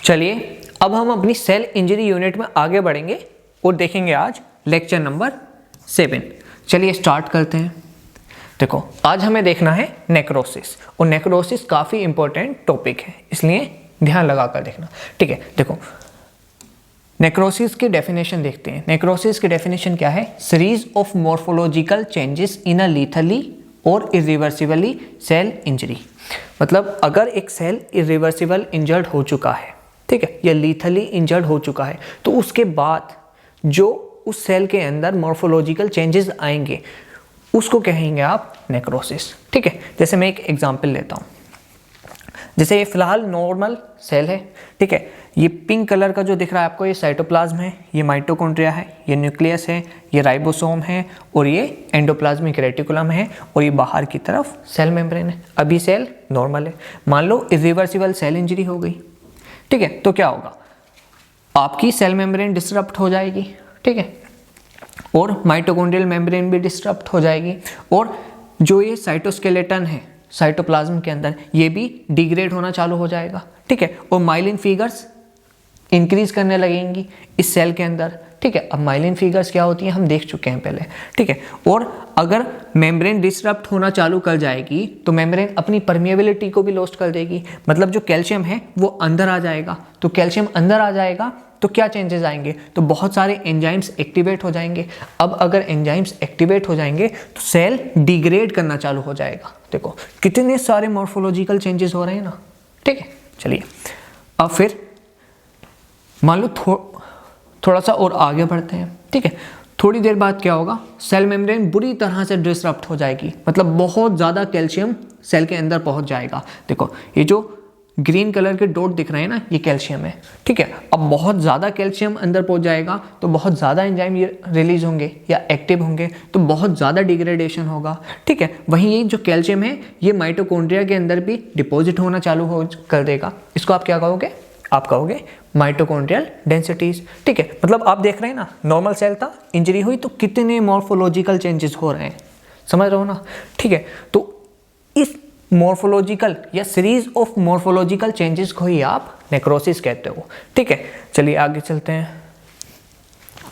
चलिए अब हम अपनी सेल इंजरी यूनिट में आगे बढ़ेंगे और देखेंगे आज लेक्चर नंबर 7। चलिए स्टार्ट करते हैं। देखो आज हमें देखना है नेक्रोसिस, और नेक्रोसिस काफ़ी इंपॉर्टेंट टॉपिक है, इसलिए ध्यान लगा कर देखना। ठीक है, देखो नेक्रोसिस की डेफिनेशन देखते हैं। नेक्रोसिस की डेफिनेशन क्या है? Series of morphological changes in अ लीथली और इरिवर्सिबली सेल इंजरी। मतलब अगर एक सेल इरिवर्सिबल इंजर्ड हो चुका है, ठीक है, या लीथली इंजर्ड हो चुका है, तो उसके बाद जो उस सेल के अंदर मॉर्फोलॉजिकल चेंजेस आएंगे उसको कहेंगे आप नेक्रोसिस। ठीक है, जैसे मैं एक एग्जांपल लेता हूँ। जैसे ये फिलहाल नॉर्मल सेल है, ठीक है, ये पिंक कलर का जो दिख रहा है आपको, ये साइटोप्लाज्म है, ये माइटोकॉन्ड्रिया है, ये न्यूक्लियस है, ये राइबोसोम है, और ये एंडोप्लाज्मिक रेटिकुलम है, और ये बाहर की तरफ सेल मेम्ब्रेन है। अभी सेल नॉर्मल है। मान लो इरिवर्सिबल सेल इंजरी हो गई, ठीक है, तो क्या होगा? आपकी सेल मेम्ब्रेन डिस्टर्ब हो जाएगी, ठीक है, और माइटोकॉन्ड्रियल मेम्ब्रेन भी डिस्टर्ब हो जाएगी, और जो ये साइटोस्केलेटन है साइटोप्लाज्म के अंदर, ये भी डिग्रेड होना चालू हो जाएगा, ठीक है, और माइलिन फिगर्स इंक्रीज करने लगेंगी इस सेल के अंदर। ठीक है, अब माइलिन फिगर्स क्या होती हैं हम देख चुके हैं पहले, ठीक है। और अगर मेम्ब्रेन डिस्टर्ब होना चालू कर जाएगी तो मेम्ब्रेन अपनी परमिएबिलिटी को भी लॉस्ट कर देगी। मतलब जो कैल्शियम है वो अंदर आ जाएगा, तो कैल्शियम अंदर आ जाएगा तो क्या चेंजेस आएंगे? तो बहुत सारे एंजाइम्स एक्टिवेट हो जाएंगे। अब अगर एंजाइम्स एक्टिवेट हो जाएंगे तो सेल डिग्रेड करना चालू हो जाएगा। देखो कितने सारे मॉर्फोलॉजिकल चेंजेस हो रहे हैं ना। ठीक है, चलिए अब फिर मान लो थोड़ा सा और आगे बढ़ते हैं। ठीक है, थोड़ी देर बाद क्या होगा? सेल मेम्ब्रेन बुरी तरह से डिसरप्ट हो जाएगी। मतलब बहुत ज़्यादा कैल्शियम सेल के अंदर पहुंच जाएगा। देखो ये जो ग्रीन कलर के डॉट दिख रहे हैं ना, ये कैल्शियम है। ठीक है, अब बहुत ज़्यादा कैल्शियम अंदर पहुंच जाएगा तो बहुत ज़्यादा एंजाइम ये रिलीज होंगे या एक्टिव होंगे, तो बहुत ज़्यादा डिग्रेडेशन होगा। ठीक है, वहीं ये जो कैल्शियम है ये माइटोकॉन्ड्रिया के अंदर भी डिपॉजिट होना चालू हो कर देगा। इसको आप क्या कहोगे? आप कहोगे माइटोकॉन्ड्रियल डेंसिटीज। ठीक है, मतलब आप देख रहे हैं ना, नॉर्मल सेल था, इंजरी हुई तो कितने मॉर्फोलॉजिकल चेंजेस हो रहे हैं, समझ रहे हो ना। ठीक है, तो इस मॉर्फोलॉजिकल या सीरीज ऑफ मॉर्फोलॉजिकल चेंजेस को ही आप नेक्रोसिस कहते हो। ठीक है, चलिए आगे चलते हैं।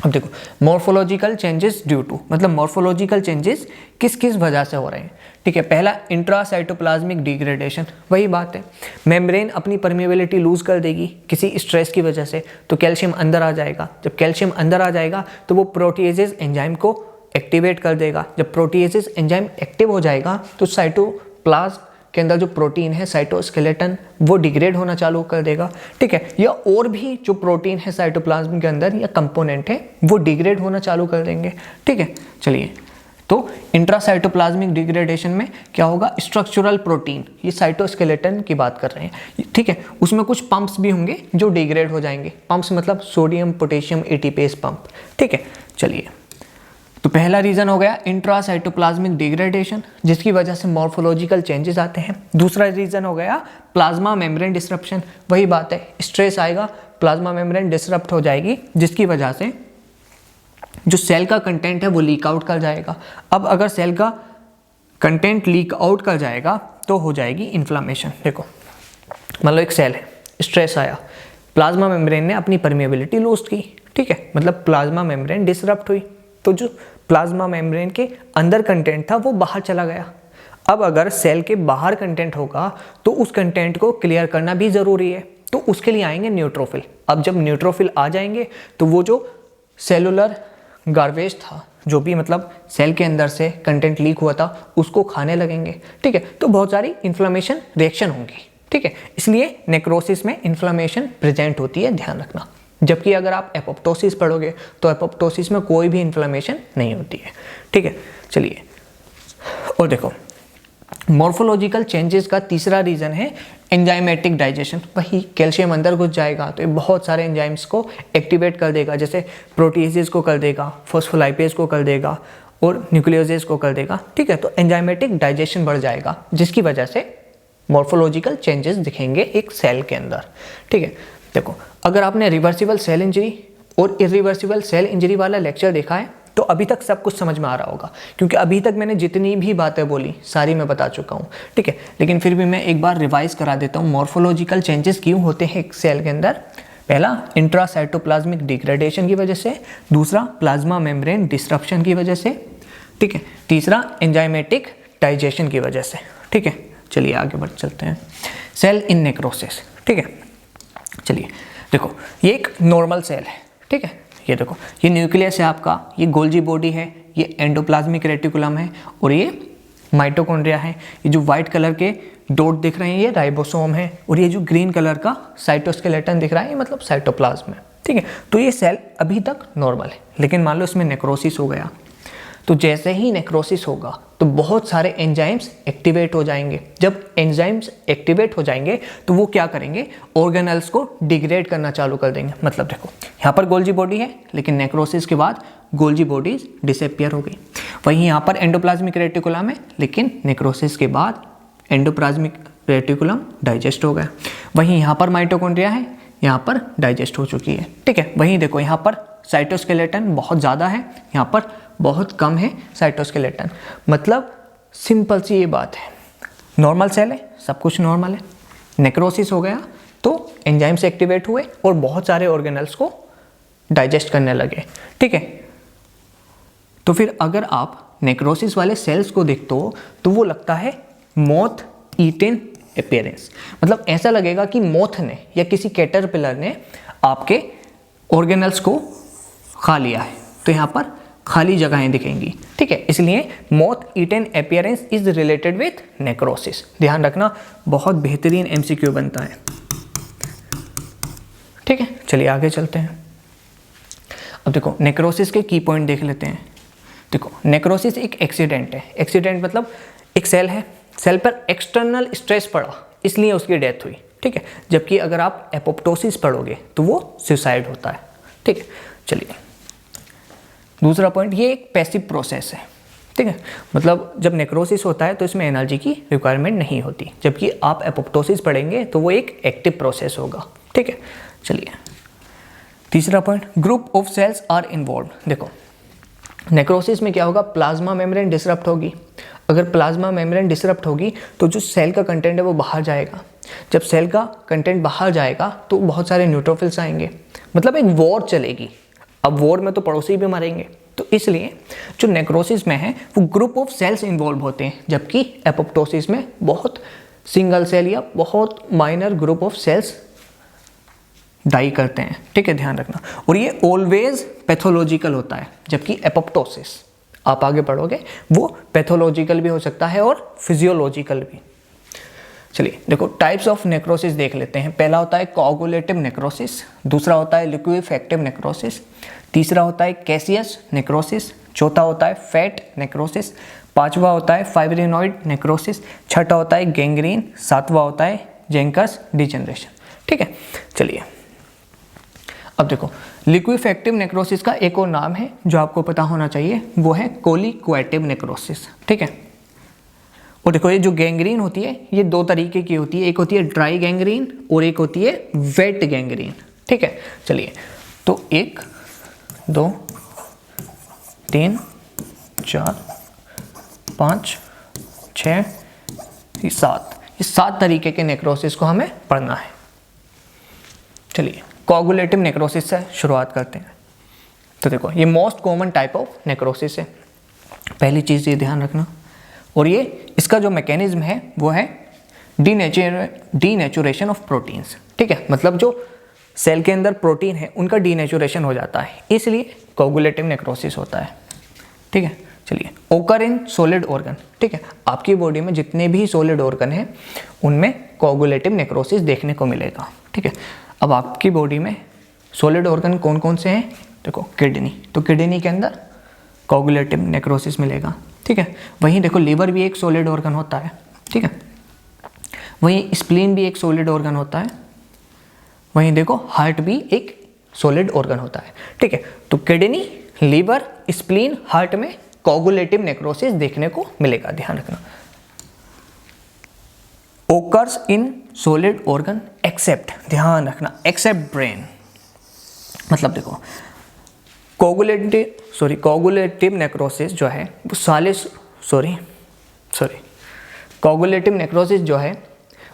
अब देखो मॉर्फोलॉजिकल चेंजेस ड्यू टू, मतलब मॉर्फोलॉजिकल चेंजेस किस किस वजह से हो रहे हैं। ठीक है, पहला इंट्रासाइटोप्लाज्मिक डिग्रेडेशन, वही बात है, मेम्ब्रेन अपनी परमिएबिलिटी लूज कर देगी किसी स्ट्रेस की वजह से, तो कैल्शियम अंदर आ जाएगा। जब कैल्शियम अंदर आ जाएगा तो वो प्रोटीएजेज एंजाइम को एक्टिवेट कर देगा। जब प्रोटीएजेज एंजाइम एक्टिव हो जाएगा तो साइटोप्लाज्म के अंदर जो प्रोटीन है साइटोस्केलेटन वो डिग्रेड होना चालू कर देगा। ठीक है, या और भी जो प्रोटीन है साइटोप्लाज्म के अंदर या कंपोनेंट है वो डिग्रेड होना चालू कर देंगे। ठीक है, चलिए तो इंट्रासाइटोप्लाज्मिक डिग्रेडेशन में क्या होगा? स्ट्रक्चरल प्रोटीन, ये साइटोस्केलेटन की बात कर रहे हैं। ठीक है, उसमें कुछ पंप्स भी होंगे जो डिग्रेड हो जाएंगे। पंप्स मतलब सोडियम पोटेशियम एटीपेज पंप। ठीक है, चलिए तो पहला रीज़न हो गया इंट्रासाइटोप्लाज्मिक डिग्रेडेशन, जिसकी वजह से मॉर्फोलॉजिकल चेंजेस आते हैं। दूसरा रीज़न हो गया प्लाज्मा मेम्ब्रेन डिसरप्शन, वही बात है, स्ट्रेस आएगा, प्लाज्मा मेम्ब्रेन डिसरप्ट हो जाएगी, जिसकी वजह से जो सेल का कंटेंट है वो लीक आउट कर जाएगा। अब अगर सेल का कंटेंट लीक आउट कर जाएगा तो हो जाएगी इन्फ्लामेशन। देखो मान लो एक सेल है, स्ट्रेस आया, प्लाज्मा मेम्ब्रेन ने अपनी परमिएबिलिटी लॉस्ट की। ठीक है, मतलब प्लाज्मा मेम्ब्रेन डिसरप्ट हुई, तो जो प्लाज्मा मेम्ब्रेन के अंदर कंटेंट था वो बाहर चला गया। अब अगर सेल के बाहर कंटेंट होगा तो उस कंटेंट को क्लियर करना भी ज़रूरी है, तो उसके लिए आएंगे न्यूट्रोफिल। अब जब न्यूट्रोफिल आ जाएंगे तो वो जो सेलुलर गार्बेज था, जो भी मतलब सेल के अंदर से कंटेंट लीक हुआ था, उसको खाने लगेंगे। ठीक है, तो बहुत सारी इन्फ्लेमेशन रिएक्शन होंगी। ठीक है, इसलिए नेक्रोसिस में इन्फ्लेमेशन प्रेजेंट होती है, ध्यान रखना। जबकि अगर आप एपोप्टोसिस पढ़ोगे तो एपोप्टोसिस में कोई भी इन्फ्लेमेशन नहीं होती है। ठीक है, चलिए और देखो मॉर्फोलॉजिकल चेंजेस का तीसरा रीज़न है एंजाइमेटिक डाइजेशन। वही कैल्शियम अंदर घुस जाएगा तो ये बहुत सारे एंजाइम्स को एक्टिवेट कर देगा, जैसे प्रोटीएजेज को कर देगा, फॉस्फोलाइपेज को कर देगा और न्यूक्लियोजेज को कर देगा। ठीक है, तो एंजाइमेटिक डाइजेशन बढ़ जाएगा, जिसकी वजह से मॉर्फोलॉजिकल चेंजेस दिखेंगे एक सेल के अंदर। ठीक है, देखो अगर आपने रिवर्सिबल सेल इंजरी और इरिवर्सिबल सेल इंजरी वाला लेक्चर देखा है तो अभी तक सब कुछ समझ में आ रहा होगा, क्योंकि अभी तक मैंने जितनी भी बातें बोली सारी मैं बता चुका हूँ, ठीक है। लेकिन फिर भी मैं एक बार रिवाइज करा देता हूँ, मॉर्फोलॉजिकल चेंजेस क्यों होते हैं एक सेल के अंदर। पहला, इंट्रासाइटोप्लाज्मिक डिग्रेडेशन की वजह से, दूसरा प्लाज्मा मेम्ब्रेन डिस्ट्रप्शन की वजह से, ठीक है, तीसरा एंजाइमेटिक डाइजेशन की वजह से, ठीक है। चलिए आगे बढ़ चलते हैं। सेल इन नेक्रोसिस, ठीक है। चलिए देखो, ये एक नॉर्मल सेल है, ठीक है। ये देखो, ये न्यूक्लियस है आपका, ये गोल्जी बॉडी है, ये एंडोप्लाज्मिक रेटिकुलम है, और ये माइटोकॉन्ड्रिया है। ये जो व्हाइट कलर के डॉट दिख रहे हैं ये राइबोसोम है, और ये जो ग्रीन कलर का साइटोस्केलेटन दिख रहा है ये मतलब साइटोप्लाज्म है, ठीक है। तो ये सेल अभी तक नॉर्मल है, लेकिन मान लो इसमें नेक्रोसिस हो गया, तो जैसे ही नेक्रोसिस होगा तो बहुत सारे एंजाइम्स एक्टिवेट हो जाएंगे। जब एंजाइम्स एक्टिवेट हो जाएंगे तो वो क्या करेंगे, ऑर्गेनेल्स को डिग्रेड करना चालू कर देंगे। मतलब देखो, यहाँ पर गोल्जी बॉडी है, लेकिन नेक्रोसिस के बाद गोल्जी बॉडीज डिसअपियर हो गई। वहीं यहाँ पर एंडोप्लाज्मिक रेटिकुलम है, लेकिन नेक्रोसिस के बाद एंडोप्लाज्मिक रेटिकुलम डाइजेस्ट हो गया। वहीं यहाँ पर माइटोकॉन्ड्रिया है, यहाँ पर डाइजेस्ट हो चुकी है, ठीक है। वहीं देखो, यहाँ पर साइटोस्केलेटन बहुत ज़्यादा है, यहाँ पर बहुत कम है साइटोस्केलेटन। मतलब सिंपल सी ये बात है, नॉर्मल सेल है, सब कुछ नॉर्मल है, नेक्रोसिस हो गया तो एंजाइम्स एक्टिवेट हुए और बहुत सारे ऑर्गेनल्स को डाइजेस्ट करने लगे, ठीक है। तो फिर अगर आप नेक्रोसिस वाले सेल्स को देखते हो तो वो लगता है मॉथ ईटन अपीयरेंस। मतलब ऐसा लगेगा कि मॉथ ने या किसी कैटरपिलर ने आपके ऑर्गेनल्स को खा लिया है। तो यहाँ पर खाली जगहें दिखेंगी, ठीक है। इसलिए moth eaten appearance is related with necrosis. ध्यान रखना, बहुत बेहतरीन एमसीक्यू बनता है, ठीक है। चलिए आगे चलते हैं। अब देखो, नेक्रोसिस के की पॉइंट देख लेते हैं। देखो, नेक्रोसिस एक एक्सीडेंट है। एक्सीडेंट मतलब एक सेल है, सेल पर एक्सटर्नल स्ट्रेस पड़ा इसलिए उसकी डेथ हुई, ठीक है। जबकि अगर आप एपोप्टोसिस पढ़ोगे तो वो सुसाइड होता है, ठीक है। चलिए दूसरा पॉइंट, ये एक पैसिव प्रोसेस है, ठीक है। मतलब जब नेक्रोसिस होता है तो इसमें एनर्जी की रिक्वायरमेंट नहीं होती, जबकि आप एपोप्टोसिस पढ़ेंगे तो वो एक एक्टिव प्रोसेस होगा, ठीक है। चलिए तीसरा point, group of cells are involve. देखो, नेक्रोसिस में क्या होगा, प्लाज्मा मेम्ब्रेन डिसरप्ट होगी। अगर प्लाज्मा मेम्ब्रेन डिसरप्ट होगी तो जो सेल का कंटेंट है वो बाहर जाएगा। जब सेल का कंटेंट बाहर जाएगा तो बहुत सारे न्यूट्रोफिल्स आएंगे, मतलब एक वॉर चलेगी। अब वॉर में तो पड़ोसी भी मरेंगे, तो इसलिए जो नेक्रोसिस में है वो ग्रुप ऑफ सेल्स इन्वॉल्व होते हैं, जबकि एपोप्टोसिस में बहुत सिंगल सेल या बहुत minor group of cells die करते हैं, ठीक है। ध्यान रखना, और ये ऑलवेज पैथोलॉजिकल होता है, जबकि एपोप्टोसिस आप आगे पढ़ोगे वो पैथोलॉजिकल भी हो सकता है और फिजियोलॉजिकल भी। चलिए देखो, टाइप्स ऑफ नेक्रोसिस देख लेते हैं। पहला होता है कोआगुलेटिव नेक्रोसिस, दूसरा होता है लिक्विफेक्टिव नेक्रोसिस, तीसरा होता है कैसियस नेक्रोसिस, चौथा होता है फैट नेक्रोसिस, पांचवा होता है फाइब्रिनॉइड नेक्रोसिस, छठा होता है गैंग्रीन, सातवां होता है जेंकस डिजेनरेशन, ठीक है। चलिए अब देखो, लिक्विफेक्टिव नेक्रोसिस का एक और नाम है जो आपको पता होना चाहिए, वो है कोलिक्वेटिव नेक्रोसिस, ठीक है। और देखो, ये जो गैंग्रीन होती है ये दो तरीके की होती है, एक होती है ड्राई गैंग्रीन और एक होती है वेट गैंग्रीन, ठीक है। चलिए तो 1 2 3 4 5 6 7, ये 7 तरीके के नेक्रोसिस को हमें पढ़ना है। चलिए कोआगुलेटिव नेक्रोसिस से शुरुआत करते हैं। तो देखो, ये most common type of necrosis है, पहली चीज़ ये ध्यान रखना। और ये इसका जो मैकेनिज्म है वो है डीनेचुरेशन ऑफ प्रोटीन्स, ठीक है। मतलब जो सेल के अंदर प्रोटीन है उनका डीनेचुरेशन हो जाता है, इसलिए कोआगुलेटिव नेक्रोसिस होता है, ठीक है। चलिए, ओकर इन सॉलिड ऑर्गन, ठीक है। आपकी बॉडी में जितने भी सॉलिड ऑर्गन हैं उनमें कोआगुलेटिव नेक्रोसिस देखने को मिलेगा, ठीक है। अब आपकी बॉडी में सॉलिड ऑर्गन कौन कौन से हैं, देखो किडनी, तो किडनी के अंदर कोआगुलेटिव नेक्रोसिस मिलेगा, ठीक है। वहीं देखो, लीवर भी एक सॉलिड ऑर्गन होता है, ठीक है। वहीं स्प्लीन भी एक सॉलिड ऑर्गन होता है। वहीं देखो, हार्ट भी एक सॉलिड ऑर्गन होता है, ठीक है। तो किडनी, लीवर, स्प्लीन, हार्ट में कोआगुलेटिव नेक्रोसिस देखने को मिलेगा, ध्यान रखना। Occurs in solid organ except, ध्यान रखना, एक्सेप्ट ब्रेन। मतलब देखो, कोगुलेटिव नेक्रोसिस जो है वो कोगुलेटिव नेक्रोसिस जो है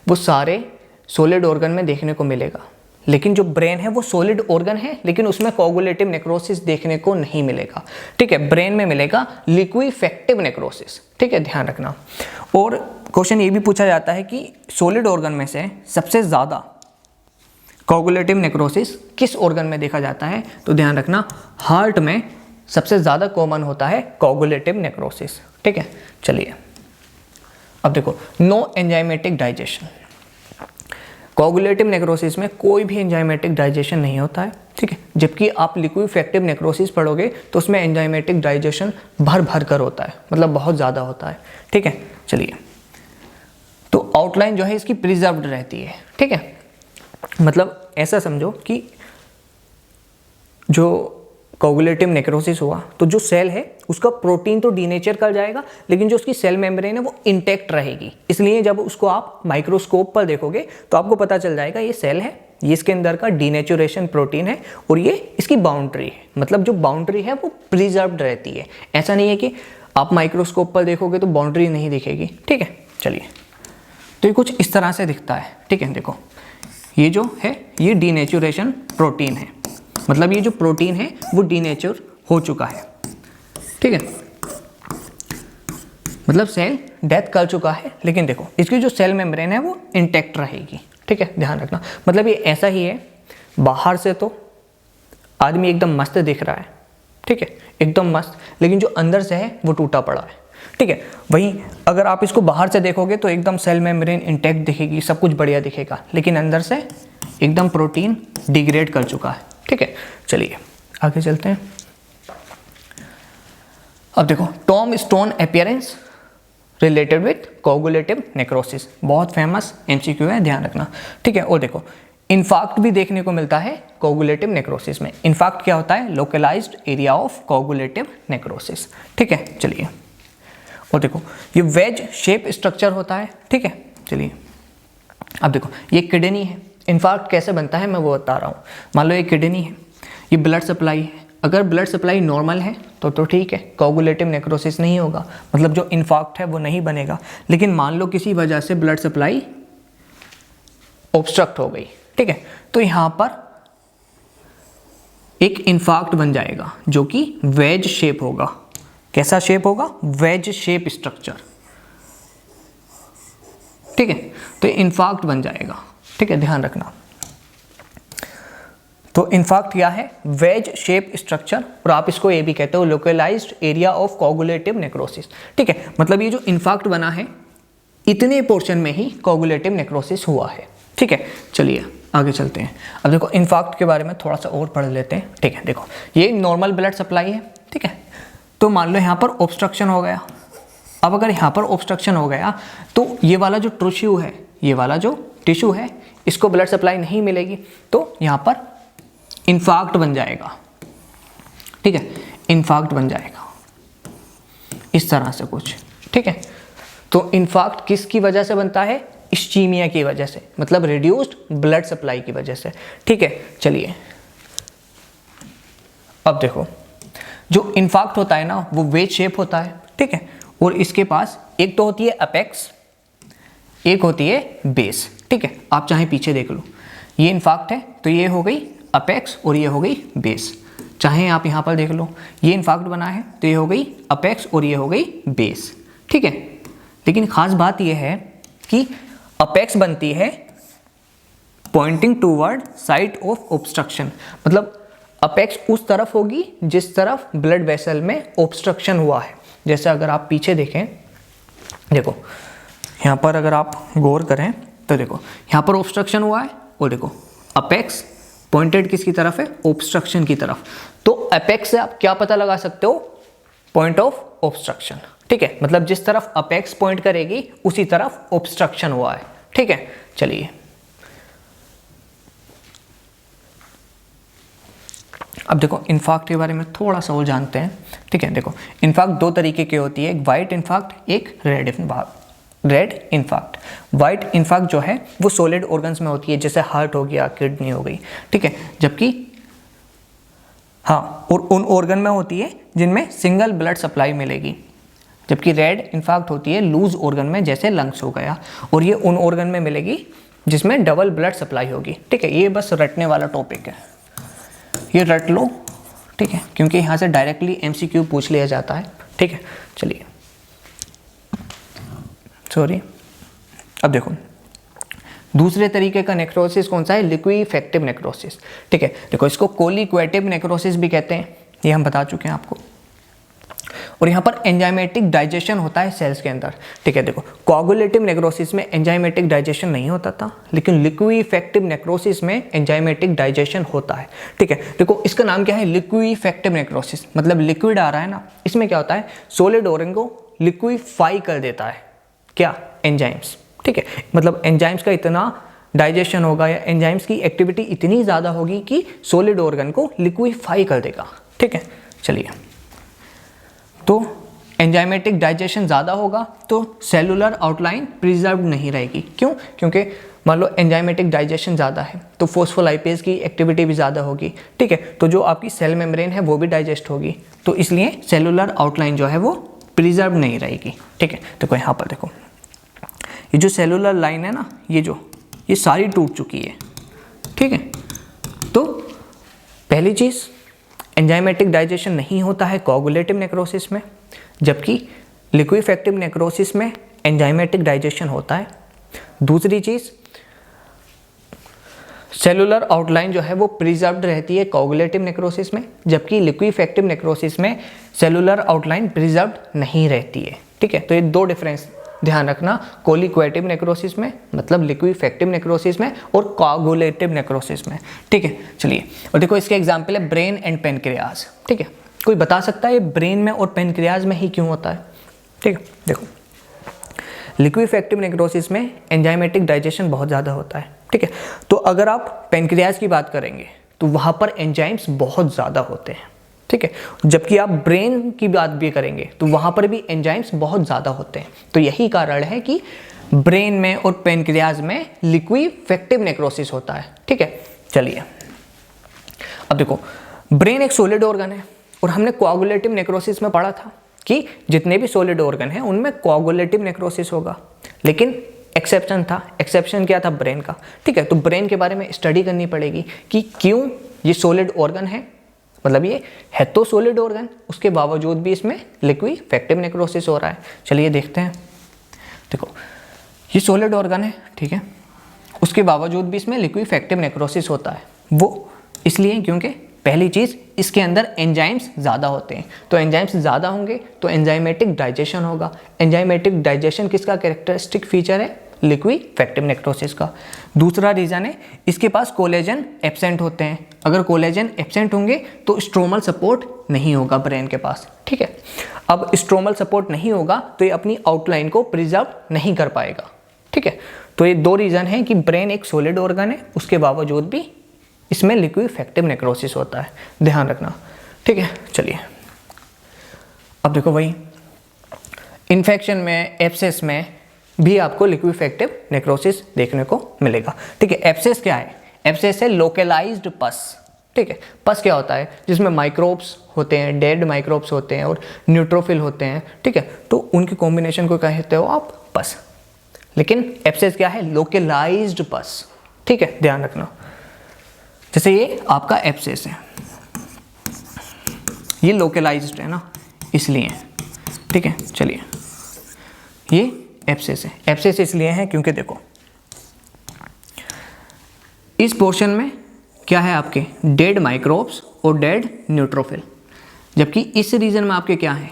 वो सारे सॉलिड ऑर्गन में देखने को मिलेगा, लेकिन जो ब्रेन है वो सॉलिड ऑर्गन है, लेकिन उसमें कोगुलेटिव नेक्रोसिस देखने को नहीं मिलेगा। ठीक है, ब्रेन में मिलेगा लिक्विफेक्टिव नेक्रोसिस। ठीक है, ध्यान रखना। और क्वेश्चन ये भी पूछा जाता है कि सॉलिड ऑर्गन में से सबसे ज़्यादा कोगुलेटिव नेक्रोसिस किस ऑर्गन में देखा जाता है, तो ध्यान रखना हार्ट में सबसे ज़्यादा कॉमन होता है कोगुलेटिव नेक्रोसिस। ठीक है, चलिए अब देखो, no enzymatic digestion. Coagulative necrosis में कोई भी एंजाइमेटिक डाइजेशन नहीं होता है। ठीक है, जबकि आप लिक्विफेक्टिव नेक्रोसिस पढ़ोगे तो उसमें एंजाइमेटिक डाइजेशन भर भर कर होता है, मतलब बहुत ज़्यादा होता है। ठीक है, चलिए तो आउटलाइन जो है इसकी प्रिजर्व्ड रहती है। ठीक है, मतलब ऐसा समझो कि जो कोगुलेटिव नेक्रोसिस हुआ तो जो सेल है उसका प्रोटीन तो डीनेचर कर जाएगा, लेकिन जो उसकी सेल मेम्ब्रेन है वो इंटैक्ट रहेगी। इसलिए जब उसको आप माइक्रोस्कोप पर देखोगे तो आपको पता चल जाएगा ये सेल है, ये इसके अंदर का डीनेचुरेशन प्रोटीन है और ये इसकी बाउंड्री है। मतलब जो बाउंड्री है वो प्रिजर्व्ड रहती है। ऐसा नहीं है कि आप माइक्रोस्कोप पर देखोगे तो बाउंड्री नहीं दिखेगी। ठीक है, चलिए तो ये कुछ इस तरह से दिखता है। ठीक है, देखो ये जो है ये डीनेचुरेशन प्रोटीन है, मतलब ये जो प्रोटीन है वो डीनेचर हो चुका है। ठीक है, मतलब सेल डेथ कर चुका है, लेकिन देखो इसकी जो सेल मेम्ब्रेन है वो इंटैक्ट रहेगी। ठीक है, ध्यान रखना। मतलब ये ऐसा ही है, बाहर से तो आदमी एकदम मस्त दिख रहा है। ठीक है, एकदम मस्त, लेकिन जो अंदर से है वो टूटा पड़ा है। ठीक है, वहीं अगर आप इसको बाहर से देखोगे तो एकदम सेल मेम्ब्रेन इंटैक्ट दिखेगी, सब कुछ बढ़िया दिखेगा, लेकिन अंदर से एकदम प्रोटीन डिग्रेड कर चुका है। ठीक है, चलिए आगे चलते हैं। अब देखो, Tom stone appearance related with coagulative necrosis, बहुत फेमस एमसीक्यू है, ध्यान रखना। ठीक है, और देखो इन्फार्क्ट भी देखने को मिलता है कोगुलेटिव नेक्रोसिस में। इन्फार्क्ट क्या होता है? Localized area of coagulative necrosis. ठीक है, चलिए और देखो ये वेज शेप स्ट्रक्चर होता है। ठीक है, चलिए अब देखो ये किडनी है। इन्फार्क्ट कैसे बनता है मैं वो बता रहा हूँ। मान लो ये किडनी है, ये ब्लड सप्लाई है। अगर ब्लड सप्लाई नॉर्मल है तो ठीक है, कोगुलेटिव नेक्रोसिस नहीं होगा, मतलब जो इन्फार्क्ट है वो नहीं बनेगा। लेकिन मान लो किसी वजह से ब्लड सप्लाई ऑब्स्ट्रक्ट हो गई, ठीक है, तो यहाँ पर एक इन्फार्क्ट बन जाएगा जो कि वेज शेप होगा। कैसा शेप होगा? Veg shape structure. ठीक है, तो इन्फार्क्ट बन जाएगा। ठीक है, ध्यान रखना। तो इन्फार्क्ट क्या है? वेज शेप स्ट्रक्चर, और आप इसको ये भी कहते हो localized area of coagulative necrosis. ठीक है, मतलब ये जो इन्फार्क्ट बना है इतने पोर्शन में ही कोगुलेटिव नेक्रोसिस हुआ है। ठीक है, चलिए आगे चलते हैं। अब देखो इन्फार्क्ट के बारे में थोड़ा सा और पढ़ लेते हैं। ठीक है, देखो ये नॉर्मल ब्लड सप्लाई है। ठीक है, तो मान लो यहाँ पर ऑब्स्ट्रक्शन हो गया। अब अगर यहाँ पर ऑब्स्ट्रक्शन हो गया तो ये वाला जो टिश्यू है, ये वाला जो टिश्यू है, इसको ब्लड सप्लाई नहीं मिलेगी, तो यहाँ पर इन्फार्क्ट बन जाएगा। ठीक है, इन्फार्क्ट बन जाएगा इस तरह से कुछ। ठीक है, तो इन्फार्क्ट किसकी वजह से बनता है? इस्चीमिया की वजह से, मतलब रिड्यूस्ड ब्लड सप्लाई की वजह से। ठीक है, चलिए अब देखो जो इन्फार्क्ट होता है ना वो वेज शेप होता है। ठीक है, और इसके पास एक तो होती है अपेक्स, एक होती है बेस। ठीक है, आप चाहे पीछे देख लो, ये इन्फार्क्ट है तो ये हो गई अपेक्स और ये हो गई बेस। चाहे आप यहाँ पर देख लो, ये इन्फार्क्ट बना है तो ये हो गई अपेक्स और ये हो गई बेस। ठीक है, लेकिन खास बात ये है कि अपेक्स बनती है pointing toward site of obstruction, मतलब अपेक्स उस तरफ होगी जिस तरफ ब्लड वेसल में ऑब्स्ट्रक्शन हुआ है। जैसे अगर आप पीछे देखें, देखो यहाँ पर अगर आप गौर करें तो देखो यहाँ पर ऑब्स्ट्रक्शन हुआ है और देखो अपेक्स पॉइंटेड किसकी तरफ है? ऑब्स्ट्रक्शन की तरफ। तो अपेक्स से आप क्या पता लगा सकते हो? Point of obstruction. ठीक है, मतलब जिस तरफ अपेक्स पॉइंट करेगी उसी तरफ ऑब्स्ट्रक्शन हुआ है। ठीक है, चलिए अब देखो इन्फार्क्ट के बारे में थोड़ा सा और जानते हैं। ठीक है, देखो इन्फार्क्ट दो तरीके की होती है, एक वाइट इन्फार्क्ट, एक रेड इन्फार्क्ट। वाइट इन्फार्क्ट जो है वो सॉलिड ऑर्गन्स में होती है, जैसे हार्ट हो गया, किडनी हो गई। ठीक है, जबकि हाँ, और उन ऑर्गन में होती है जिनमें सिंगल ब्लड सप्लाई मिलेगी, जबकि रेड इन्फैक्ट होती है लूज ऑर्गन में, जैसे लंग्स हो गया, और ये उन ऑर्गन में मिलेगी जिसमें डबल ब्लड सप्लाई होगी। ठीक है, ये बस रटने वाला टॉपिक है, ये रट लो। ठीक है, क्योंकि यहाँ से डायरेक्टली MCQ पूछ लिया जाता है। ठीक है, चलिए सॉरी, अब देखो दूसरे तरीके का नेक्रोसिस कौन सा है, लिक्विफेक्टिव नेक्रोसिस। ठीक है, देखो इसको कोलिक्वेटिव नेक्रोसिस भी कहते हैं, ये हम बता चुके हैं आपको। और यहाँ पर एंजाइमेटिक डाइजेशन होता है सेल्स के अंदर। ठीक है, देखो कोगुलेटिव नेक्रोसिस में एंजाइमेटिक डाइजेशन नहीं होता था, लेकिन लिक्विफेक्टिव नेक्रोसिस में एंजाइमेटिक डाइजेशन होता है। ठीक है, देखो इसका नाम क्या है, लिक्विफेक्टिव नेक्रोसिस, मतलब लिक्विड आ रहा है ना, इसमें क्या होता है, सॉलिड ऑर्गन को लिक्विफाई कर देता है, क्या, एंजाइम्स। ठीक है, मतलब एंजाइम्स का इतना डाइजेशन होगा या एंजाइम्स की एक्टिविटी इतनी ज़्यादा होगी कि सॉलिड ऑर्गन को लिक्विफाई कर देगा। ठीक है, चलिए, तो एंजाइमेटिक डाइजेशन ज़्यादा होगा तो सेलुलर आउटलाइन प्रिजर्व नहीं रहेगी। क्यों? क्योंकि मान लो एंजाइमेटिक डाइजेशन ज़्यादा है तो फोस्फोलाइपेज की एक्टिविटी भी ज़्यादा होगी। ठीक है, तो जो आपकी सेल मेम्ब्रेन है वो भी डाइजेस्ट होगी, तो इसलिए सेलुलर आउटलाइन जो है वो प्रिजर्व नहीं रहेगी। ठीक है, देखो यहाँ पर देखो, ये जो सेलुलर लाइन है ना, ये सारी टूट चुकी है। ठीक है, तो पहली चीज़, एंजाइमेटिक डाइजेशन नहीं होता है कोगुलेटिव नेक्रोसिस में, जबकि लिक्विफेक्टिव नेक्रोसिस में एंजाइमेटिक डाइजेशन होता है। दूसरी चीज़, सेलुलर आउटलाइन जो है वो प्रिजर्व्ड रहती है कोगुलेटिव नेक्रोसिस में, जबकि लिक्विफेक्टिव नेक्रोसिस में सेलुलर आउटलाइन प्रिजर्व्ड नहीं रहती है। ठीक है, तो ये दो डिफरेंस ध्यान रखना, कोलिक्वेटिव नेक्रोसिस में मतलब लिक्विफेक्टिव नेक्रोसिस में, और कोगुलेटिव नेक्रोसिस में। ठीक है, चलिए, और देखो इसके एग्जांपल है ब्रेन एंड पेनक्रियाज। ठीक है, कोई बता सकता है ये ब्रेन में और पेनक्रियाज में ही क्यों होता है? ठीक है, देखो लिक्विफेक्टिव नेक्रोसिस में एंजाइमेटिक डाइजेशन बहुत ज़्यादा होता है। ठीक है, तो अगर आप पेनक्रियाज की बात करेंगे तो वहाँ पर एंजाइम्स बहुत ज़्यादा होते हैं। ठीक है, जबकि आप ब्रेन की बात भी करेंगे तो वहाँ पर भी एंजाइम्स बहुत ज़्यादा होते हैं। तो यही कारण है कि ब्रेन में और पेनक्रियाज में लिक्विफेक्टिव नेक्रोसिस होता है। ठीक है, चलिए, अब देखो ब्रेन एक सॉलिड ऑर्गन है, और हमने कोगुलेटिव नेक्रोसिस में पढ़ा था कि जितने भी सॉलिड ऑर्गन हैं उनमें कोगुलेटिव नेक्रोसिस होगा, लेकिन एक्सेप्शन था। एक्सेप्शन क्या था? ब्रेन का। ठीक है, तो ब्रेन के बारे में स्टडी करनी पड़ेगी कि क्यों ये सॉलिड ऑर्गन है, मतलब ये है तो सॉलिड ऑर्गन, उसके बावजूद भी इसमें लिक्विफेक्टिव नेक्रोसिस हो रहा है। चलिए देखते हैं, देखो ये सॉलिड ऑर्गन है, ठीक है, उसके बावजूद भी इसमें लिक्विफेक्टिव नेक्रोसिस होता है। वो इसलिए क्योंकि पहली चीज़, इसके अंदर एंजाइम्स ज़्यादा होते हैं, तो एंजाइम्स ज़्यादा होंगे तो एंजाइमेटिक डाइजेशन होगा। एंजाइमेटिक डाइजेशन किसका कैरेक्टरिस्टिक फीचर है? लिक्विफेक्टिव नेक्रोसिस का। दूसरा रीज़न है, इसके पास कोलेजन एब्सेंट होते हैं। अगर कोलेजन एब्सेंट होंगे तो स्ट्रोमल सपोर्ट नहीं होगा ब्रेन के पास। ठीक है, अब स्ट्रोमल सपोर्ट नहीं होगा तो ये अपनी आउटलाइन को प्रिजर्व नहीं कर पाएगा। ठीक है, तो ये दो रीज़न है कि ब्रेन एक सॉलिड ऑर्गन है, उसके बावजूद भी इसमें लिक्विफेक्टिव नेक्रोसिस होता है, ध्यान रखना। ठीक है, चलिए अब देखो वही इन्फेक्शन में, एब्सेस में भी आपको लिक्विफेक्टिव नेक्रोसिस देखने को मिलेगा। ठीक है, एब्सेस क्या है? एब्सेस है लोकलाइज्ड पस। ठीक है, पस क्या होता है? जिसमें माइक्रोब्स होते हैं, डेड माइक्रोब्स होते हैं और न्यूट्रोफिल होते हैं। ठीक है, तो उनके कॉम्बिनेशन को कहते हो आप पस। लेकिन एब्सेस क्या है? लोकलाइज्ड पस। ठीक है, ध्यान रखना। जैसे ये आपका एब्सेस है, ये लोकलाइज्ड है ना, इसलिए। ठीक है, चलिए, ये एब्सेस है। एब्सेस इसलिए है क्योंकि देखो इस पोर्शन में क्या है आपके? डेड माइक्रोब्स और डेड न्यूट्रोफिल, जबकि इस रीजन में आपके क्या है?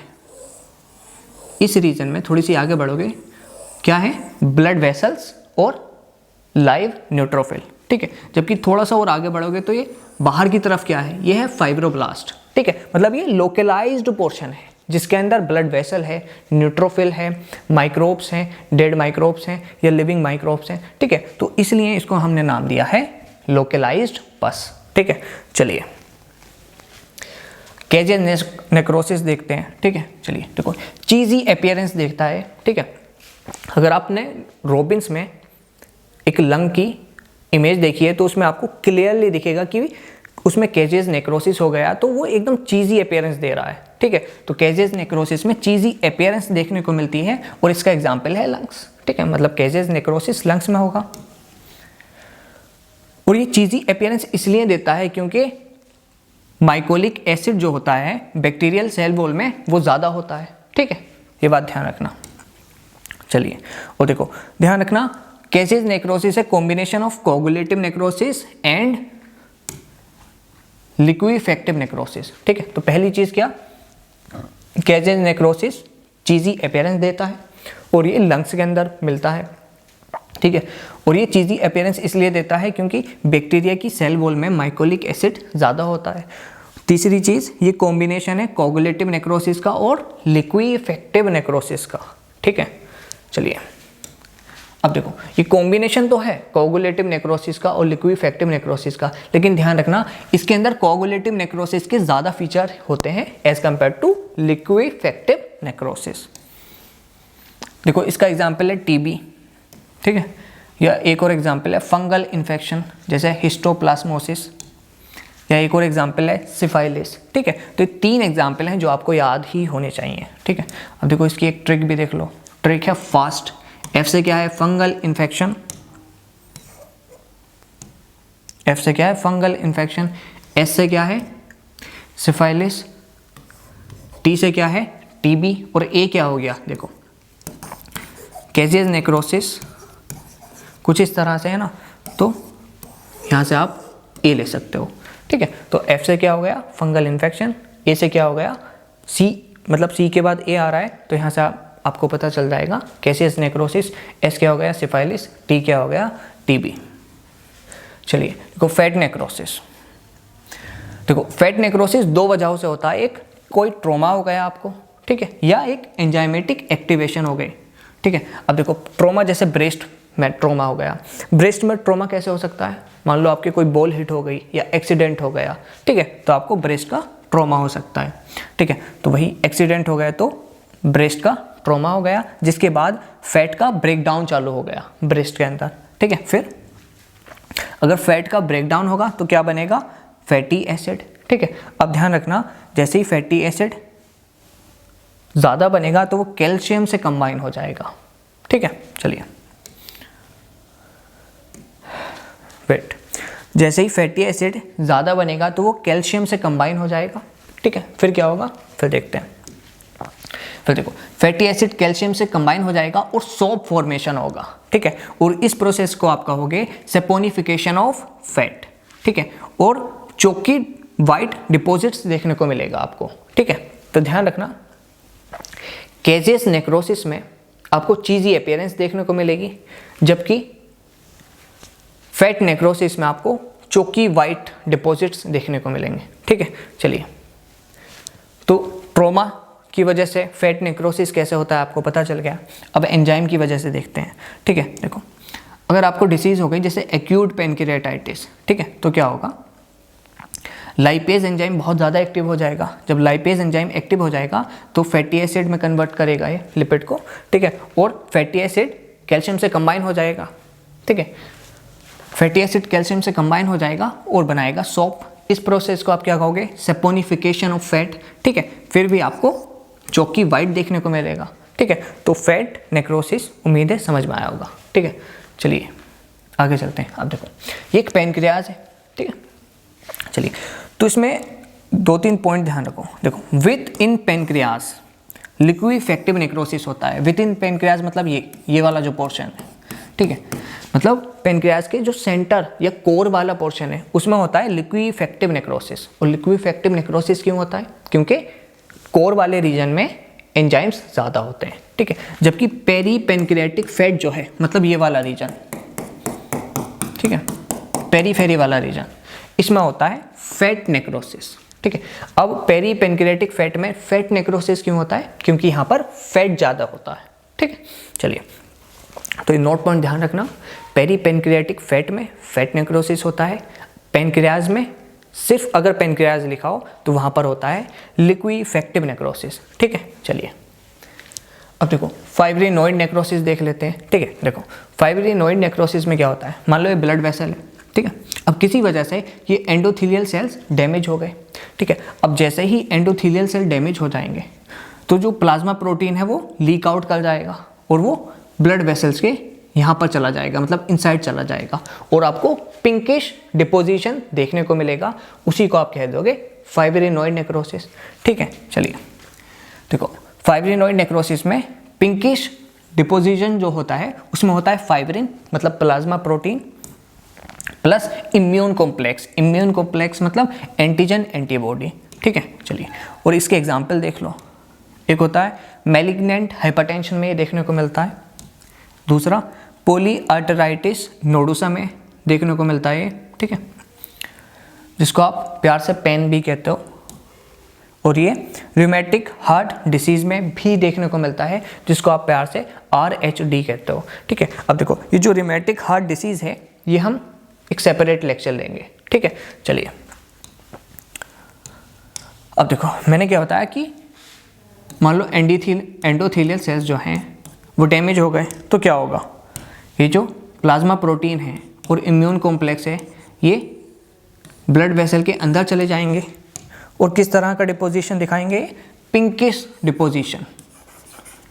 इस रीजन में थोड़ी सी आगे बढ़ोगे, क्या है? ब्लड वेसल्स और लाइव न्यूट्रोफिल। ठीक है, जबकि थोड़ा सा और आगे बढ़ोगे तो ये बाहर की तरफ क्या है? ये है फाइब्रोब्लास्ट। ठीक है, मतलब ये लोकलाइज्ड पोर्शन है जिसके अंदर ब्लड वेसल है, न्यूट्रोफिल है, माइक्रोब्स हैं, डेड माइक्रोब्स हैं या लिविंग माइक्रोब्स हैं। ठीक है, तो इसलिए इसको हमने नाम दिया है लोकलाइज्ड पस। ठीक है, चलिए केजेस नेक्रोसिस देखते हैं। ठीक है, चलिए देखो चीज़ी अपीयरेंस देखता है। ठीक है, अगर आपने रॉबिन्स में एक लंग की इमेज देखी है तो उसमें आपको क्लियरली दिखेगा कि उसमें केजेस नेक्रोसिस हो गया तो वो एकदम चीज़ी अपीयरेंस दे रहा है, ठीक है। तो केजेस नेक्रोसिस में चीज़ी अपीयरेंस देखने को मिलती है और इसका एग्जाम्पल है लंग्स, ठीक है। मतलब केजेस नेक्रोसिस लंग्स में होगा और ये चीज़ी अपीयरेंस इसलिए देता है क्योंकि माइकोलिक एसिड जो होता है बैक्टीरियल सेल वॉल में वो ज़्यादा होता है, ठीक है। ये बात ध्यान रखना। चलिए और देखो ध्यान रखना, केजेस नेक्रोसिस है combination of coagulative necrosis and लिक्विफेक्टिव necrosis, ठीक है। तो पहली चीज़ क्या, केजेस नेक्रोसिस चीज़ी अपीयरेंस देता है और ये लंग्स के अंदर मिलता है, ठीक है। और ये चीज़ी अपीयरेंस इसलिए देता है क्योंकि बैक्टीरिया की सेल वॉल में माइकोलिक एसिड ज़्यादा होता है। तीसरी चीज़, ये कॉम्बिनेशन है कोगुलेटिव नेक्रोसिस का और लिक्विफेक्टिव नेक्रोसिस का, ठीक है। चलिए अब देखो ये कॉम्बिनेशन तो है कोगुलेटिव नेक्रोसिस का और लिक्विफेक्टिव नेक्रोसिस का, लेकिन ध्यान रखना इसके अंदर कोगुलेटिव नेक्रोसिस के ज़्यादा फीचर होते हैं as compare to liquefactive necrosis. देखो इसका एग्जाम्पल है टीबी, ठीक है, या एक और एग्जाम्पल है फंगल इन्फेक्शन जैसे हिस्टोप्लाज्मोसिस, या एक और एग्जाम्पल है सिफाइलिस, ठीक है। तो ये 3 एग्जाम्पल हैं जो आपको याद ही होने चाहिए, ठीक है। अब देखो इसकी एक ट्रिक भी देख लो, ट्रिक है फास्ट। एफ से क्या है, फंगल इन्फेक्शन, एफ से क्या है फंगल इन्फेक्शन, एस से क्या है सिफाइलिस, टी से क्या है टीबी और ए क्या हो गया, देखो केजेस नेक्रोसिस कुछ इस तरह से है ना, तो यहाँ से आप ए ले सकते हो, ठीक है। तो एफ से क्या हो गया फंगल इन्फेक्शन, ए से क्या हो गया सी, मतलब सी के बाद ए आ रहा है तो यहाँ से आपको पता चल जाएगा केजेस नेक्रोसिस, एस क्या हो गया सिफाइलिस, टी क्या हो गया टीबी। चलिए देखो फैट नेक्रोसिस, देखो फैट नेक्रोसिस 2 वजहों से होता है, एक कोई ट्रोमा हो गया आपको, ठीक है, या एक एंजाइमेटिक एक्टिवेशन हो गई, ठीक है। अब देखो ट्रोमा जैसे ब्रेस्ट में ट्रोमा हो गया, ब्रेस्ट में ट्रोमा कैसे हो सकता है, मान लो आपकी कोई बॉल हिट हो गई या एक्सीडेंट हो गया, ठीक है, तो आपको ब्रेस्ट का ट्रोमा हो सकता है, ठीक है। तो वही एक्सीडेंट हो गया तो ब्रेस्ट का ट्रोमा हो गया, जिसके बाद फैट का ब्रेकडाउन चालू हो गया ब्रेस्ट के अंदर, ठीक है। फिर अगर फैट का ब्रेकडाउन होगा तो क्या बनेगा फैटी एसिड, ठीक है। अब ध्यान रखना जैसे ही फैटी एसिड ज़्यादा बनेगा तो वो कैल्शियम से कंबाइन हो जाएगा, ठीक है। चलिए वेट, जैसे ही फैटी एसिड ज़्यादा बनेगा तो वो कैल्शियम से कंबाइन हो जाएगा, ठीक है। फिर क्या होगा, फिर देखते हैं। फिर देखो फैटी एसिड कैल्शियम से कंबाइन हो जाएगा और सोप फॉर्मेशन होगा, ठीक है। और इस प्रोसेस को आप कहोगे सेपोनिफिकेशन ऑफ फैट, ठीक है। और चौकी वाइट डिपॉजिट्स देखने को मिलेगा आपको, ठीक है। तो ध्यान रखना केजेस नेक्रोसिस में आपको चीज़ी अपीयरेंस देखने को मिलेगी, जबकि फैट नेक्रोसिस में आपको चौकी वाइट डिपॉजिट्स देखने को मिलेंगे, ठीक है। चलिए तो ट्रोमा की वजह से फैट नेक्रोसिस कैसे होता है आपको पता चल गया। अब एंजाइम की वजह से देखते हैं, ठीक है। देखो अगर आपको डिसीज़ हो गई जैसे एक्यूट पैनक्रियाटाइटिस, ठीक है, तो क्या होगा, लाइपेज एंजाइम बहुत ज़्यादा एक्टिव हो जाएगा। जब लाइपेज एंजाइम एक्टिव हो जाएगा तो फैटी एसिड में कन्वर्ट करेगा ये लिपिड को, ठीक है, और फैटी एसिड कैल्शियम से कंबाइन हो जाएगा, ठीक है। फैटी एसिड कैल्शियम से कंबाइन हो जाएगा और बनाएगा सोप। इस प्रोसेस को आप क्या कहोगे सेपोनिफिकेशन ऑफ फैट, ठीक है। फिर भी आपको चौकी वाइट देखने को मिलेगा, ठीक है। तो फैट नेक्रोसिस उम्मीद है समझ में आया होगा, ठीक है। चलिए आगे चलते हैं। अब देखो ये एक पैनक्रियाज है, ठीक है। चलिए तो इसमें 2-3 पॉइंट ध्यान रखो। देखो विथ इन पैनक्रियाज लिक्विफेक्टिव नेक्रोसिस होता है। विथ इन पैनक्रियाज मतलब ये वाला जो पोर्शन है, ठीक है, मतलब पैनक्रियाज के जो सेंटर या कोर वाला पोर्शन है उसमें होता है लिक्विफेक्टिव नेक्रोसिस। और लिक्विफेक्टिव नेक्रोसिस क्यों होता है, क्योंकि कोर वाले रीजन में एंजाइम्स ज़्यादा होते हैं, ठीक है। जबकि पेरी पैनक्रियाटिक फैट जो है मतलब ये वाला रीजन, ठीक है, पेरीफेरी वाला रीजन, इसमें होता है फैट नेक्रोसिस, ठीक है। अब पेरी पैनक्रियाटिक फैट में फैट नेक्रोसिस क्यों होता है, क्योंकि यहाँ पर फैट ज़्यादा होता है, ठीक है। चलिए तो ये नोट पॉइंट ध्यान रखना, पेरी पैनक्रियाटिक फैट में फैट नेक्रोसिस होता है, पैनक्रियाज में सिर्फ अगर पैनक्रियाज लिखा हो तो वहाँ पर होता है लिक्विफेक्टिव नेक्रोसिस, ठीक है। चलिए अब देखो फाइब्रिनोइड नेक्रोसिस देख लेते हैं, ठीक है। देखो फाइब्रिनोइड नेक्रोसिस में क्या होता है, मान लो ये ब्लड वेसल है, ठीक है, अब किसी वजह से ये एंडोथेलियल सेल्स डैमेज हो गए, ठीक है। अब जैसे ही एंडोथेलियल सेल डैमेज हो जाएंगे तो जो प्लाज्मा प्रोटीन है वो लीक आउट कर जाएगा और वो ब्लड वेसल्स के यहाँ पर चला जाएगा, मतलब इनसाइड चला जाएगा और आपको पिंकिश डिपोजिशन देखने को मिलेगा। उसी को आप कह दोगे फाइब्रिनॉइड नेक्रोसिस, ठीक है। चलिए देखो, फाइब्रिनॉइड नेक्रोसिस में पिंकिश डिपोजिशन जो होता है उसमें होता है फाइब्रिन मतलब plasma protein plus immune complex. Immune complex मतलब एंटीजन एंटीबॉडी, ठीक है। चलिए, और इसके एग्जाम्पल देख लो। एक होता है मैलिग्नेंट हाइपरटेंशन में ये देखने को मिलता है, दूसरा पॉलीआर्टराइटिस नोडोसा में देखने को मिलता है, ठीक है, जिसको आप प्यार से पेन भी कहते हो। और ये रूमेटिक हार्ट डिसीज में भी देखने को मिलता है, जिसको आप प्यार से RHD कहते हो, ठीक है। अब देखो, ये जो रूमेटिक हार्ट डिसीज है ये हम एक सेपरेट लेक्चर लेंगे, ठीक है। चलिए, अब देखो मैंने क्या बताया कि मान लो एंडोथेलियल सेल्स जो हैं वो डैमेज हो गए तो क्या होगा, ये जो प्लाज्मा प्रोटीन है और इम्यून कॉम्प्लेक्स है ये ब्लड वेसल के अंदर चले जाएंगे और किस तरह का डिपोजिशन दिखाएंगे, पिंकिश डिपोजिशन,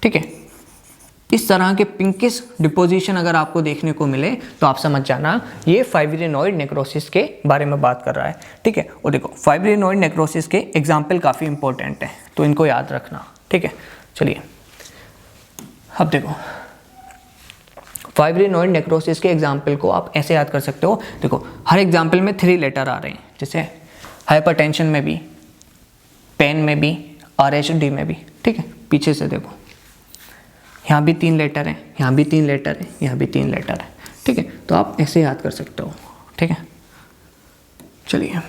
ठीक है। इस तरह के पिंकिश डिपोजिशन अगर आपको देखने को मिले तो आप समझ जाना ये फाइब्रिनॉइड नेक्रोसिस के बारे में बात कर रहा है, ठीक है। और देखो, फाइब्रिनॉइड नेक्रोसिस के एग्जाम्पल काफ़ी इंपॉर्टेंट हैं तो इनको याद रखना, ठीक है। चलिए, अब देखो, फाइब्रिनॉइड नेक्रोसिस के एग्जाम्पल को आप ऐसे याद कर सकते हो। देखो, हर एग्जाम्पल में 3 लेटर आ रहे हैं, जैसे हाइपरटेंशन में भी, पेन में भी, RHD में भी, ठीक है। पीछे से देखो, यहाँ भी 3 लेटर हैं, यहाँ भी 3 लेटर हैं, यहाँ भी 3 लेटर हैं, ठीक है। तो आप ऐसे याद कर सकते हो, ठीक है। चलिए,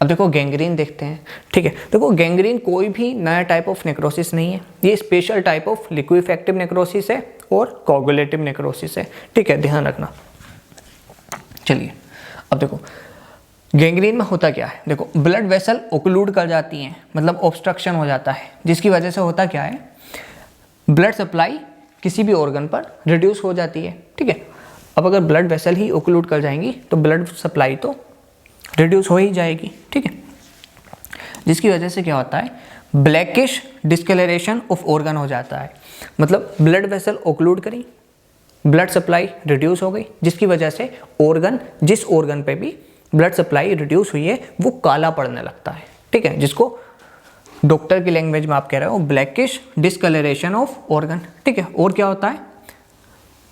अब देखो गैंग्रीन देखते हैं, ठीक है। देखो, गैंग्रीन कोई भी नया टाइप ऑफ नेक्रोसिस नहीं है, ये स्पेशल टाइप ऑफ लिक्विफेक्टिव नेक्रोसिस है और कोगुलेटिव नेक्रोसिस है, ठीक है, ध्यान रखना। चलिए, अब देखो गैंग्रीन में होता क्या है, देखो ब्लड वेसल ओक्लूड कर जाती हैं, मतलब ऑब्स्ट्रक्शन हो जाता है, जिसकी वजह से होता क्या है, ब्लड सप्लाई किसी भी ऑर्गन पर रिड्यूस हो जाती है, ठीक है। अब अगर ब्लड वेसल ही ओक्लूड कर जाएंगी तो ब्लड सप्लाई तो रिड्यूस हो ही जाएगी, ठीक है। जिसकी वजह से क्या होता है, ब्लैकिश डिस्कलरेशन ऑफ ऑर्गन हो जाता है, मतलब ब्लड वेसल ओक्लूड करी, ब्लड सप्लाई रिड्यूस हो गई, जिसकी वजह से ऑर्गन, जिस ऑर्गन पे भी ब्लड सप्लाई रिड्यूस हुई है वो काला पड़ने लगता है, ठीक है, जिसको डॉक्टर की लैंग्वेज में आप कह रहे हो ब्लैकिश डिस्कलरेशन ऑफ ऑर्गन, ठीक है। और क्या होता है,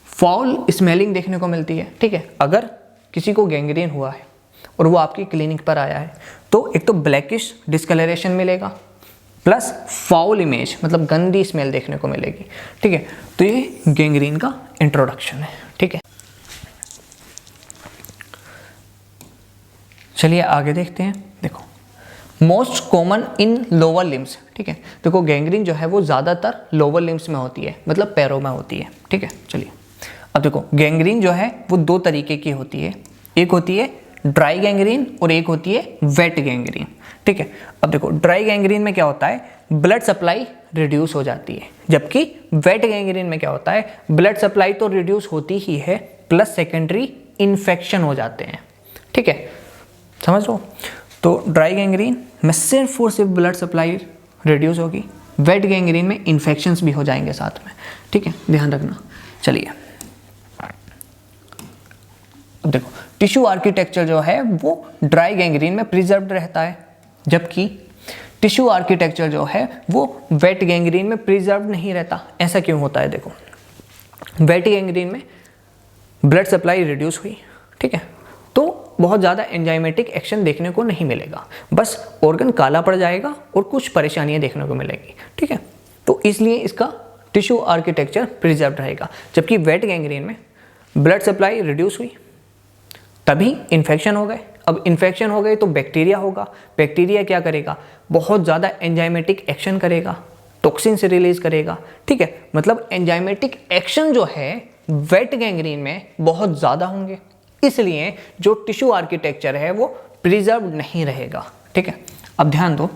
फाउल स्मेलिंग देखने को मिलती है, ठीक है। अगर किसी को गैंग्रीन हुआ है और वो आपकी क्लिनिक पर आया है तो एक तो ब्लैकिश डिस्कलरेशन मिलेगा प्लस फाउल इमेज मतलब गंदी स्मेल देखने को मिलेगी, ठीक है। तो ये गैंग्रीन का इंट्रोडक्शन है, ठीक है। चलिए आगे देखते हैं। देखो, most common in lower limbs, ठीक है। देखो, गैंग्रीन जो है वो ज़्यादातर लोअर लिम्स में होती है, मतलब पैरों में होती है, ठीक है। चलिए, अब देखो गैंग्रीन जो है वो 2 तरीके की होती है, एक होती है ड्राई गैंग्रीन और एक होती है वेट गैंग्रीन, ठीक है। अब देखो, ड्राई गैंग्रीन में क्या होता है, ब्लड सप्लाई रिड्यूस हो जाती है, जबकि वेट गैंग्रीन में क्या होता है, ब्लड सप्लाई तो रिड्यूस होती ही है प्लस सेकेंडरी इन्फेक्शन हो जाते हैं, ठीक है, समझ लो। तो ड्राई गैंग्रीन में सिर्फ और सिर्फ ब्लड सप्लाई रिड्यूस होगी, वेट गैंग्रीन में इन्फेक्शंस भी हो जाएंगे साथ में, ठीक है, ध्यान रखना। चलिए, अब देखो टिश्यू आर्किटेक्चर जो है वो ड्राई गैंग्रीन में प्रिजर्व्ड रहता है, जबकि टिश्यू आर्किटेक्चर जो है वो वेट गैंग्रीन में प्रिजर्व्ड नहीं रहता। ऐसा क्यों होता है, देखो वेट गैंग्रीन में ब्लड सप्लाई रिड्यूस हुई, ठीक है, तो बहुत ज़्यादा एंजाइमेटिक एक्शन देखने को नहीं मिलेगा, बस ऑर्गन काला पड़ जाएगा और कुछ परेशानियां देखने को मिलेगी, ठीक है। तो इसलिए इसका टिश्यू आर्किटेक्चर प्रिजर्व रहेगा, जबकि वेट गैंग्रीन में ब्लड सप्लाई रिड्यूस हुई तभी इन्फेक्शन हो गए। अब इन्फेक्शन हो गए तो बैक्टीरिया होगा, बैक्टीरिया क्या करेगा, बहुत ज़्यादा एंजाइमेटिक एक्शन करेगा, टॉक्सिन से रिलीज करेगा, ठीक है। मतलब एंजाइमेटिक एक्शन जो है वेट गैंग्रीन में बहुत ज़्यादा होंगे, इसलिए जो टिश्यू आर्किटेक्चर है वो प्रिजर्व नहीं रहेगा, ठीक है। अब ध्यान दो,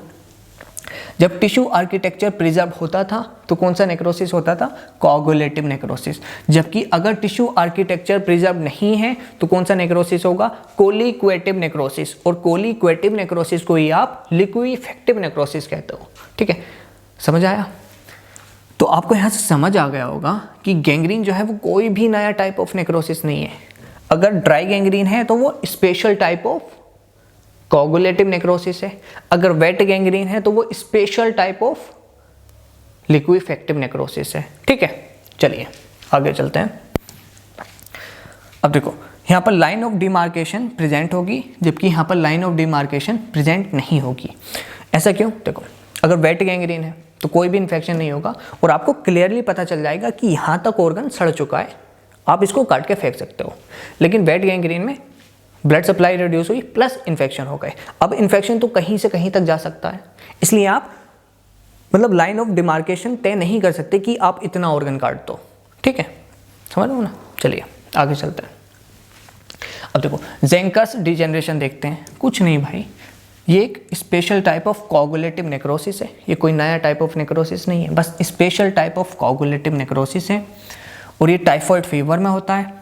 जब टिश्यू आर्किटेक्चर प्रिजर्व होता था तो कौन सा नेक्रोसिस होता था? कोआगुलेटिव नेक्रोसिस। जबकि अगर टिश्यू आर्किटेक्चर प्रिजर्व नहीं है तो कौन सा नेक्रोसिस होगा? कोलिक्वेटिव नेक्रोसिस। और कोलिक्वेटिव नेक्रोसिस को ही आप लिक्विफेक्टिव नेक्रोसिस कहते हो। ठीक है, समझ आया? तो आपको यहाँ से समझ आ गया होगा कि गैंग्रीन जो है वो कोई भी नया टाइप ऑफ नेक्रोसिस नहीं है। अगर ड्राई गैंग्रीन है तो वो स्पेशल टाइप ऑफ कोआगुलेटिव नेक्रोसिस है, अगर वेट गैंग्रीन है तो वो स्पेशल टाइप ऑफ लिक्विफेक्टिव नेक्रोसिस है। ठीक है, चलिए आगे चलते हैं। अब देखो यहाँ पर लाइन ऑफ डिमार्केशन प्रेजेंट होगी, जबकि यहाँ पर लाइन ऑफ डिमार्केशन प्रेजेंट नहीं होगी। ऐसा क्यों? देखो, अगर वेट गैंग्रीन है तो कोई भी इन्फेक्शन नहीं होगा और आपको क्लियरली पता चल जाएगा कि यहाँ तक ऑर्गन सड़ चुका है, आप इसको काट के फेंक सकते हो। लेकिन वेट गैंग्रीन में ब्लड सप्लाई रिड्यूस हुई प्लस इन्फेक्शन हो गए। अब इन्फेक्शन तो कहीं से कहीं तक जा सकता है, इसलिए आप मतलब लाइन ऑफ डिमार्केशन तय नहीं कर सकते कि आप इतना ऑर्गन काट दो। ठीक है, समझ लो ना? चलिए आगे चलते हैं। अब देखो ज़ेंकस डिजेनरेशन देखते हैं। कुछ नहीं भाई, ये एक स्पेशल टाइप ऑफ कोआगुलेटिव नेक्रोसिस है। ये कोई नया टाइप ऑफ नेक्रोसिस नहीं है, बस स्पेशल टाइप ऑफ कोआगुलेटिव नेक्रोसिस है। और ये टाइफॉइड फीवर में होता है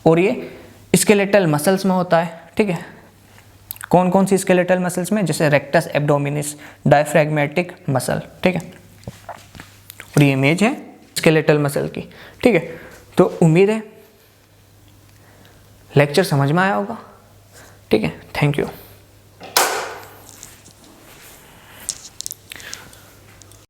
और ये स्केलेटल मसल्स में होता है। ठीक है, कौन कौन सी स्केलेटल मसल्स में? जैसे रेक्टस एब्डोमिनिस, डायफ्रैग्मेटिक मसल। ठीक है, और ये इमेज है स्केलेटल मसल की। ठीक है, तो उम्मीद है लेक्चर समझ में आया होगा। ठीक है, थैंक यू।